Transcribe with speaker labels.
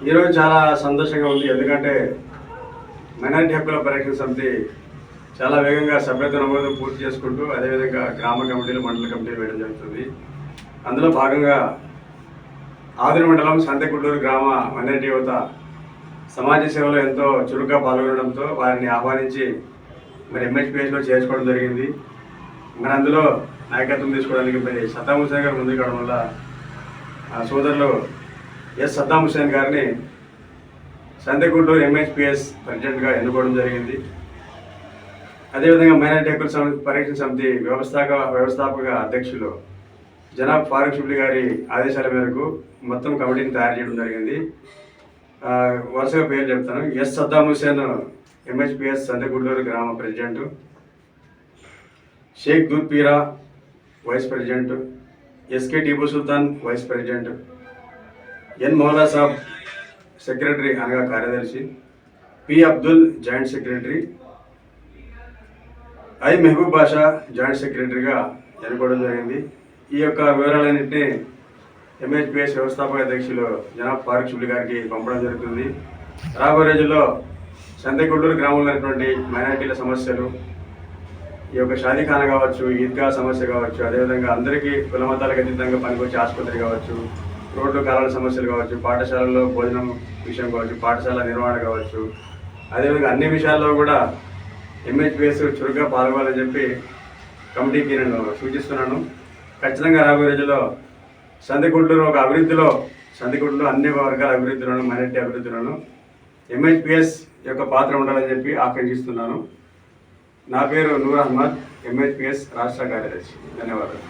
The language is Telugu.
Speaker 1: ఈరోజు చాలా సంతోషంగా ఉంది. ఎందుకంటే మైనారిటీ హక్కుల పరిరక్షణ సమితి చాలా వేగంగా సభ్యత్వ నమోదు పూర్తి చేసుకుంటూ అదేవిధంగా గ్రామ కమిటీలు మండల కమిటీలు వేయడం జరుగుతుంది. అందులో భాగంగా ఆదిరి మండలం సంతెకుట్టూరు గ్రామ మైనారిటీ యువత సమాజ సేవలో ఎంతో చురుగ్గా పాల్గొనడంతో వారిని ఆహ్వానించి మరి ఎంహెచ్పిఎస్లో చేర్చుకోవడం జరిగింది. మరి అందులో నాయకత్వం తీసుకోవడానికి మరి సద్దాం హుసేన్ గారు ముందుకు రావడం వల్ల సోదరులు ఎస్ సద్దాం హుసేన్ గారిని సంతెకుట్టూరు ఎంహెచ్పిఎస్ ప్రెసిడెంట్గా ఎన్నుకోవడం జరిగింది. అదేవిధంగా మైనారిటీ హక్కుల పరిరక్షణ సమితి వ్యవస్థాపక అధ్యక్షులు జనాబ్ ఫారూక్ షిబ్లీ గారి ఆదేశాల మేరకు మొత్తం కమిటీని తయారు చేయడం జరిగింది. వరుసగా పేరు చెప్తాను. ఎస్ సద్దాం హుసేన్ ఎంహెచ్పిఎస్ సంతెకుట్టూరు గ్రామ president, Shaik Dood Peera vice president, SK Tipu Sultan vice president, N Moula Saab secretary అనగా కార్యదర్శి, P Abdul joint secretary, I Mehboob Basha joint సెక్రటరీగా ఎన్నుకోవడం జరిగింది. ఈ యొక్క వివరాలన్నింటినీ ఎంహెచ్పిఎస్ వ్యవస్థాపక అధ్యక్షులు జనాబ్ ఫారూక్ షిబ్లీ గారికి పంపడం జరుగుతుంది. రాబోయే రోజుల్లో సంతెకుట్టూరు గ్రామంలో ఉన్నటువంటి మైనారిటీల సమస్యలు, ఈ యొక్క షాదీఖానా కావచ్చు, ఈద్గా సమస్య కావచ్చు, అదేవిధంగా అందరికీ కుల మతాలకు అతీతంగా పనికొచ్చే ఆసుపత్రి కావచ్చు, రోడ్లు కాలాల సమస్యలు కావచ్చు, పాఠశాలల్లో భోజనం విషయం కావచ్చు, పాఠశాల నిర్వహణ కావచ్చు, అదేవిధంగా అన్ని విషయాల్లో కూడా ఎంహెచ్పిఎస్ చురుగ్గా పాల్గొనాలని చెప్పి కమిటీకి నేను సూచిస్తున్నాను. ఖచ్చితంగా రాబోయే రోజుల్లో సంతెకుట్టూరు ఒక అభివృద్ధిలో, సంతెకుట్టూరు అన్ని వర్గాల అభివృద్ధిలోను, మైనారిటీ అభివృద్ధిలోను ఎంహెచ్పిఎస్ యొక్క పాత్ర ఉండాలని చెప్పి ఆకాంక్షిస్తున్నాను. నా పేరు నూర్ అహ్మద్, ఎంహెచ్పిఎస్ రాష్ట్ర కార్యదర్శి. ధన్యవాదాలు.